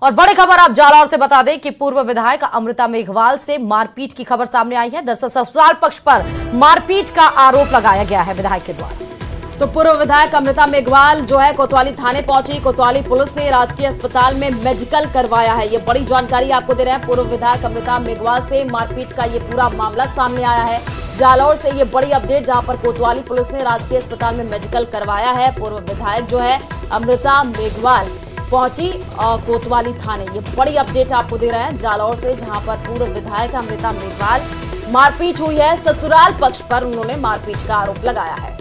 और बड़ी खबर आप जालौर से बता दें कि पूर्व विधायक अमृता मेघवाल से मारपीट की खबर सामने आई है। दरअसल ससुराल पक्ष पर मारपीट का आरोप लगाया गया है विधायक के द्वारा। तो पूर्व विधायक अमृता मेघवाल जो है कोतवाली थाने पहुंची। कोतवाली पुलिस ने राजकीय अस्पताल में मेडिकल करवाया है। ये बड़ी जानकारी आपको दे रहे हैं। पूर्व विधायक अमृता मेघवाल से मारपीट का ये पूरा मामला सामने आया है। जालौर से ये बड़ी अपडेट, जहां पर कोतवाली पुलिस ने राजकीय अस्पताल में मेडिकल करवाया है। पूर्व विधायक जो है अमृता मेघवाल पहुंची कोतवाली थाने। ये बड़ी अपडेट आपको दे रहे हैं जालौर से, जहां पर पूर्व विधायक अमृता मेघवाल मारपीट हुई है। ससुराल पक्ष पर उन्होंने मारपीट का आरोप लगाया है।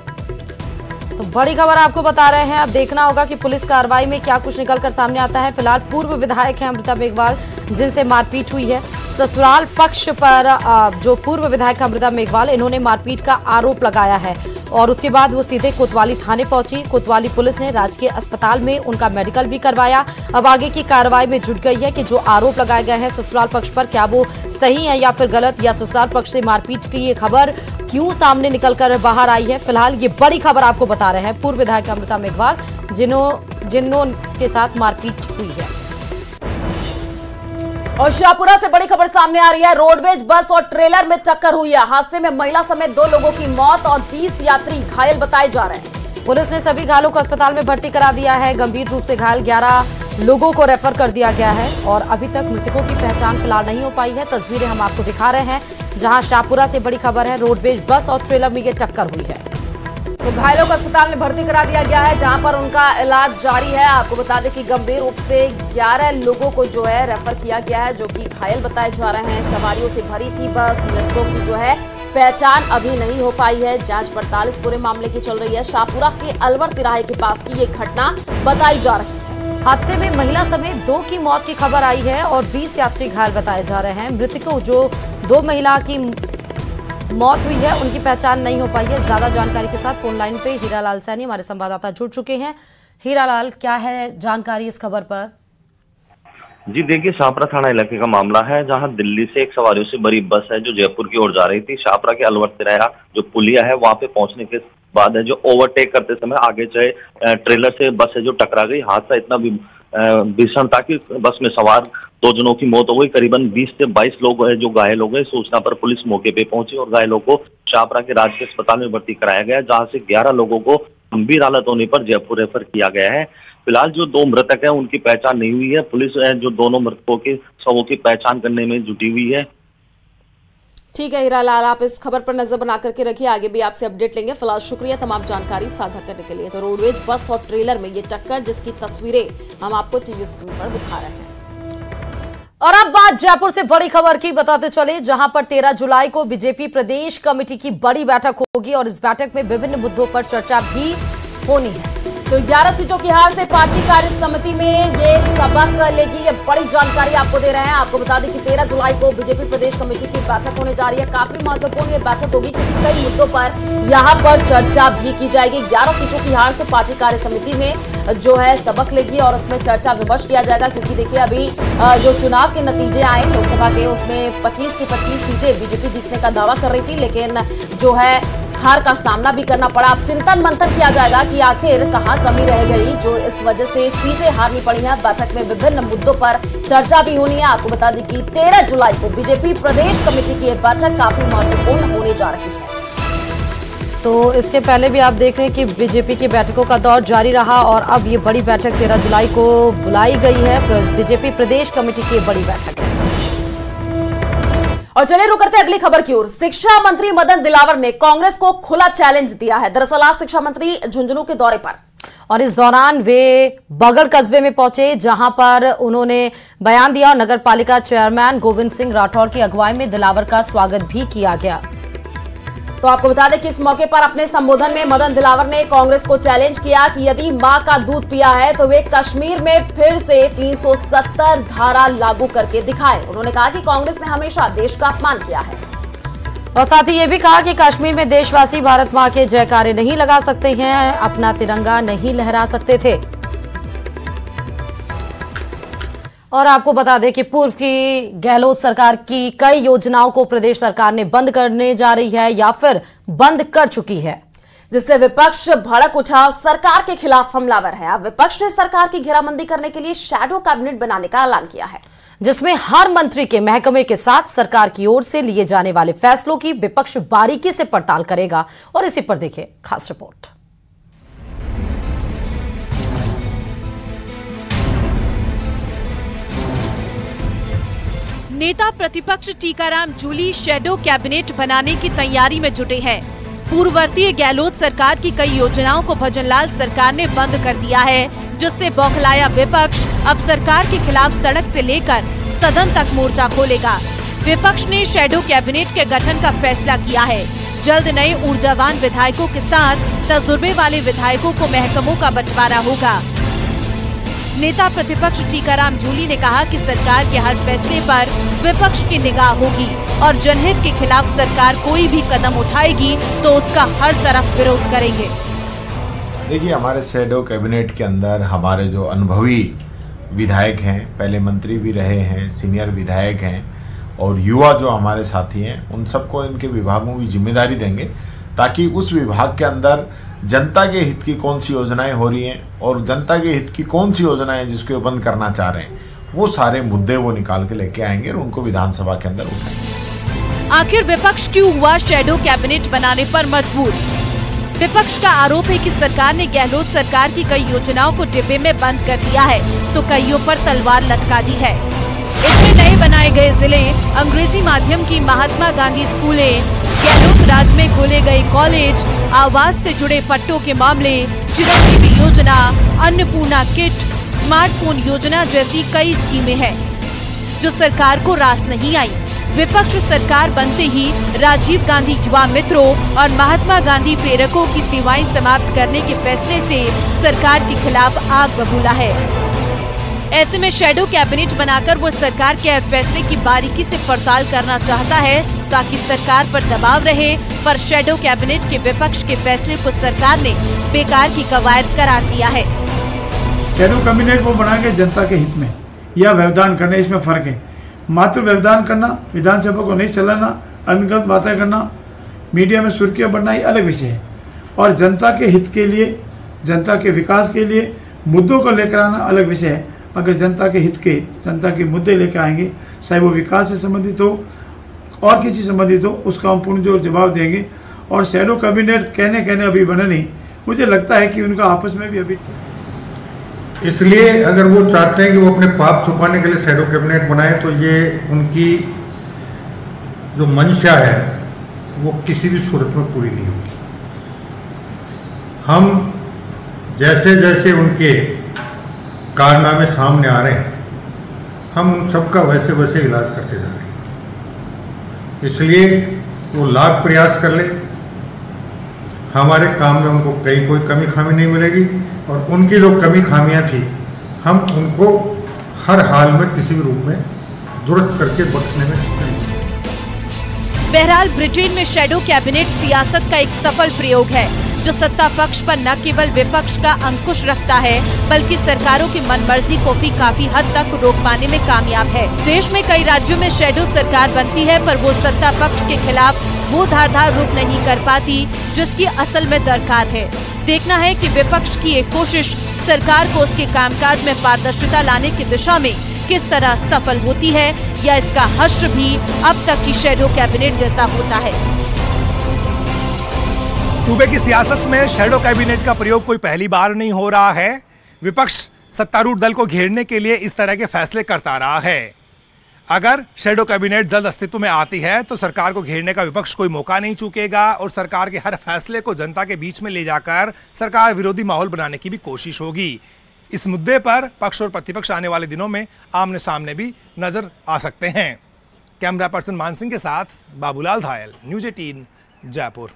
तो बड़ी खबर आपको बता रहे हैं। अब देखना होगा कि पुलिस कार्रवाई में क्या कुछ निकलकर सामने आता है। फिलहाल पूर्व विधायक है अमृता मेघवाल जिनसे मारपीट हुई है। ससुराल पक्ष पर जो पूर्व विधायक अमृता मेघवाल, इन्होंने मारपीट का आरोप लगाया है और उसके बाद वो सीधे कोतवाली थाने पहुंची। कोतवाली पुलिस ने राजकीय अस्पताल में उनका मेडिकल भी करवाया। अब आगे की कार्रवाई में जुट गई है कि जो आरोप लगाए गए हैं ससुराल पक्ष पर, क्या वो सही है या फिर गलत, या ससुराल पक्ष से मारपीट की ये खबर क्यों सामने निकलकर बाहर आई है। फिलहाल ये बड़ी खबर आपको बता रहे हैं पूर्व विधायक अमृता मेघवाल जिन्हों के साथ मारपीट हुई है। और शाहपुरा से बड़ी खबर सामने आ रही है। रोडवेज बस और ट्रेलर में टक्कर हुई है। हादसे में महिला समेत 2 लोगों की मौत और 20 यात्री घायल बताए जा रहे हैं। पुलिस ने सभी घायलों को अस्पताल में भर्ती करा दिया है। गंभीर रूप से घायल 11 लोगों को रेफर कर दिया गया है और अभी तक मृतकों की पहचान फिलहाल नहीं हो पाई है। तस्वीरें हम आपको दिखा रहे हैं, जहां शाहपुरा से बड़ी खबर है। रोडवेज बस और ट्रेलर में ये टक्कर हुई है। तो घायलों को अस्पताल में भर्ती करा दिया गया है, जहां पर उनका इलाज जारी है। आपको बता दें कि गंभीर रूप से 11 लोगों को जो है रेफर किया गया है, जो कि घायल बताए जा रहे हैं। सवारियों से भरी थी बस। मृतकों की जो है पहचान अभी नहीं हो पाई है। जांच पड़ताल इस पूरे मामले की चल रही है। शाहपुरा के अलवर तिराहे के पास की ये घटना बताई जा रही है। हादसे में महिला समेत 2 की मौत की खबर आई है और 20 यात्री घायल बताए जा रहे हैं। मृतकों जो 2 महिला की मौत हुई है उनकी पहचान नहीं हो पाई है। ज्यादा जानकारी के साथ फोन लाइन पे हीरालाल सैनी हमारे संवाददाता जुड़ चुके हैं। हीरालाल, क्या है जानकारी इस खबर पर? जी देखिए, शाहपुरा थाना इलाके का मामला है, जहां दिल्ली से एक सवारियों से भरी बस है जो जयपुर की ओर जा रही थी। शाहपुरा के अलवर तिराहा जो पुलिया है वहां पे पहुंचने के बाद है जो ओवरटेक करते समय आगे चले ट्रेलर से बस है जो टकरा गई। हादसा इतना भीषण था कि बस में सवार 2 जनों की मौत हो गई। करीबन 20 से 22 लोग जो घायल हो गए। सूचना पर पुलिस मौके पे पहुंची और घायलों को शाहपुरा के राजकीय अस्पताल में भर्ती कराया गया, जहां से 11 लोगों को गंभीर हालत होने पर जयपुर रेफर किया गया है। फिलहाल जो 2 मृतक हैं उनकी पहचान नहीं हुई है। पुलिस जो दोनों मृतकों के शवों की पहचान करने में जुटी हुई है। ठीक है हीरालाल, आप इस खबर पर नजर बना करके रखिए, आगे भी आपसे अपडेट लेंगे। फिलहाल शुक्रिया तमाम जानकारी साझा करने के लिए। तो रोडवेज बस और ट्रेलर में ये टक्कर, जिसकी तस्वीरें हम आपको टीवी स्क्रीन पर दिखा रहे हैं। और अब बात जयपुर से बड़ी खबर की बताते चले, जहां पर 13 जुलाई को बीजेपी प्रदेश कमेटी की बड़ी बैठक होगी और इस बैठक में विभिन्न मुद्दों पर चर्चा भी होनी है। तो 11 सीटों की हार से पार्टी कार्य समिति में ये सबक लेगी। ये बड़ी जानकारी आपको दे रहे हैं। आपको बता दें कि 13 जुलाई को बीजेपी प्रदेश कमेटी की बैठक होने जा रही है। काफी महत्वपूर्ण ये बैठक होगी क्योंकि कई मुद्दों पर यहाँ पर चर्चा भी की जाएगी। 11 सीटों की हार से पार्टी कार्य समिति में जो है सबक लेगी और उसमें चर्चा विमर्श किया जाएगा, क्योंकि देखिए अभी जो चुनाव के नतीजे आए लोकसभा के, उसमें 25 की 25 सीटें बीजेपी जीतने का दावा कर रही थी, लेकिन जो है हार का सामना भी करना पड़ा। अब चिंतन मंथन किया जाएगा कि आखिर कहां कमी रह गई जो इस वजह से सीटें हारनी पड़ी हैं। बैठक में विभिन्न मुद्दों पर चर्चा भी होनी है। आपको बता दें कि 13 जुलाई को बीजेपी प्रदेश कमेटी की यह बैठक काफी महत्वपूर्ण होने जा रही है। तो इसके पहले भी आप देख रहे हैं कि बीजेपी की बैठकों का दौर जारी रहा और अब ये बड़ी बैठक 13 जुलाई को बुलाई गई है। बीजेपी प्रदेश कमेटी की बड़ी बैठक है। और चलिए रुक करते अगली खबर की ओर। शिक्षा मंत्री मदन दिलावर ने कांग्रेस को खुला चैलेंज दिया है। दरअसल आज शिक्षा मंत्री झुंझुनू के दौरे पर और इस दौरान वे बगड़ कस्बे में पहुंचे, जहां पर उन्होंने बयान दिया और नगर पालिका चेयरमैन गोविंद सिंह राठौर की अगुवाई में दिलावर का स्वागत भी किया गया। तो आपको बता दें कि इस मौके पर अपने संबोधन में मदन दिलावर ने कांग्रेस को चैलेंज किया कि यदि मां का दूध पिया है तो वे कश्मीर में फिर से 370 धारा लागू करके दिखाएं। उन्होंने कहा कि कांग्रेस ने हमेशा देश का अपमान किया है और साथ ही ये भी कहा कि कश्मीर में देशवासी भारत मां के जयकारे नहीं लगा सकते हैं, अपना तिरंगा नहीं लहरा सकते थे। और आपको बता दें कि पूर्व की गहलोत सरकार की कई योजनाओं को प्रदेश सरकार ने बंद करने जा रही है या फिर बंद कर चुकी है। जिससे विपक्ष भड़क उठा, सरकार के खिलाफ हमलावर है। अब विपक्ष ने सरकार की घेराबंदी करने के लिए शैडो कैबिनेट बनाने का ऐलान किया है, जिसमें हर मंत्री के महकमे के साथ सरकार की ओर से लिए जाने वाले फैसलों की विपक्ष बारीकी से पड़ताल करेगा। और इसी पर देखिए खास रिपोर्ट। नेता प्रतिपक्ष टीकाराम जूली शैडो कैबिनेट बनाने की तैयारी में जुटे हैं। पूर्ववर्ती गहलोत सरकार की कई योजनाओं को भजनलाल सरकार ने बंद कर दिया है, जिससे बौखलाया विपक्ष अब सरकार के खिलाफ सड़क से लेकर सदन तक मोर्चा खोलेगा। विपक्ष ने शैडो कैबिनेट के गठन का फैसला किया है। जल्द नए ऊर्जावान विधायकों के साथ तजुर्बे वाले विधायकों को महकमों का बंटवारा होगा। नेता प्रतिपक्ष टीकाराम जूली ने कहा कि सरकार के हर फैसले पर विपक्ष की निगाह होगी और जनहित के खिलाफ सरकार कोई भी कदम उठाएगी तो उसका हर तरफ विरोध करेंगे। देखिए, हमारे शैडो कैबिनेट के अंदर हमारे जो अनुभवी विधायक हैं, पहले मंत्री भी रहे हैं, सीनियर विधायक हैं और युवा जो हमारे साथी हैं, उन सबको इनके विभागों की जिम्मेदारी देंगे ताकि उस विभाग के अंदर जनता के हित की कौन सी योजनाएं हो रही हैं और जनता के हित की कौन सी योजनाएं जिसको बंद करना चाह रहे हैं, वो सारे मुद्दे वो निकाल के लेके आएंगे और उनको विधानसभा के अंदर उठाएंगे। आखिर विपक्ष क्यों हुआ शैडो कैबिनेट बनाने पर मजबूर? विपक्ष का आरोप है कि सरकार ने गहलोत सरकार की कई योजनाओं को डिब्बे में बंद कर दिया है तो कईयों पर तलवार लटका दी है। इसमें नए बनाए गए जिले, अंग्रेजी माध्यम की महात्मा गांधी स्कूलें, गहलोत राज में खोले गए कॉलेज, आवास से जुड़े पट्टों के मामले, चिरंजीवी योजना, अन्नपूर्णा किट, स्मार्टफोन योजना जैसी कई स्कीमें हैं जो सरकार को रास नहीं आई। विपक्ष सरकार बनते ही राजीव गांधी युवा मित्रों और महात्मा गांधी प्रेरकों की सेवाएं समाप्त करने के फैसले से सरकार के खिलाफ आग बबूला है। ऐसे में शैडो कैबिनेट बनाकर वो सरकार के हर फैसले की बारीकी से पड़ताल करना चाहता है ताकि सरकार पर दबाव रहे, पर शैडो कैबिनेट के विपक्ष के फैसले को सरकार ने बेकार की कवायद करार दिया है। शैडो कैबिनेट वो बनाएंगे जनता के हित में या व्यवधान करने, इसमें फर्क है। मात्र व्यवधान करना, विधानसभा को नहीं चलाना, अनगत बातें करना, मीडिया में सुर्खियां बढ़ना ये अलग विषय है और जनता के हित के लिए, जनता के विकास के लिए मुद्दों को लेकर आना अलग विषय है। अगर जनता के हित के, जनता के मुद्दे लेकर आएंगे, चाहे वो विकास से संबंधित हो और किसी संबंधित हो, उसका हम पूर्ण जोर जवाब देंगे। और शैडो कैबिनेट कहने अभी बने नहीं, मुझे लगता है कि उनका आपस में भी अभी, इसलिए अगर वो चाहते हैं कि वो अपने पाप छुपाने के लिए शैडो कैबिनेट बनाए तो ये उनकी जो मंशा है वो किसी भी सूरत में पूरी नहीं होगी। हम जैसे जैसे उनके कारनामे सामने आ रहे हैं, हम उन सबका वैसे वैसे इलाज करते जा रहे हैं। इसलिए वो लाख प्रयास कर ले, हमारे काम में उनको कोई कमी खामी नहीं मिलेगी और उनकी जो कमी खामियां थी हम उनको हर हाल में किसी भी रूप में दुरुस्त करके बख्शने में करेंगे। बहरहाल ब्रिटेन में शैडो कैबिनेट सियासत का एक सफल प्रयोग है जो सत्ता पक्ष पर न केवल विपक्ष का अंकुश रखता है बल्कि सरकारों की मनमर्जी को भी काफी हद तक रोक पाने में कामयाब है। देश में कई राज्यों में शैडो सरकार बनती है पर वो सत्ता पक्ष के खिलाफ वो धारदार रुख नहीं कर पाती जिसकी असल में दरकार है। देखना है कि विपक्ष की एक कोशिश सरकार को उसके कामकाज में पारदर्शिता लाने की दिशा में किस तरह सफल होती है या इसका हश्र भी अब तक की शैडो कैबिनेट जैसा होता है। सूबे की सियासत में शैडो कैबिनेट का प्रयोग कोई पहली बार नहीं हो रहा है। विपक्ष सत्तारूढ़ दल को घेरने के लिए इस तरह के फैसले करता रहा है। अगर शैडो कैबिनेट जल्द अस्तित्व में आती है तो सरकार को घेरने का विपक्ष कोई मौका नहीं चूकेगा और सरकार के हर फैसले को जनता के बीच में ले जाकर सरकार विरोधी माहौल बनाने की भी कोशिश होगी। इस मुद्दे पर पक्ष और प्रतिपक्ष आने वाले दिनों में आमने सामने भी नजर आ सकते हैं। कैमरा पर्सन मान सिंह के साथ बाबूलाल धायल, न्यूज़ 18 जयपुर।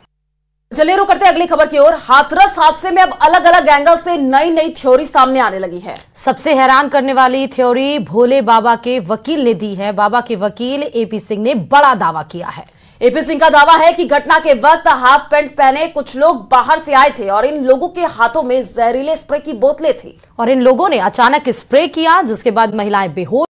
चलिए रुक करते हैं अगली खबर की ओर। हाथरस हादसे में अब अलग अलग एंगल से नई नई थ्योरी सामने आने लगी है। सबसे हैरान करने वाली थ्योरी भोले बाबा के वकील ने दी है। बाबा के वकील एपी सिंह ने बड़ा दावा किया है। एपी सिंह का दावा है कि घटना के वक्त हाफ पैंट पहने कुछ लोग बाहर से आए थे और इन लोगों के हाथों में जहरीले स्प्रे की बोतलें थी और इन लोगों ने अचानक स्प्रे किया जिसके बाद महिलाएं बेहोश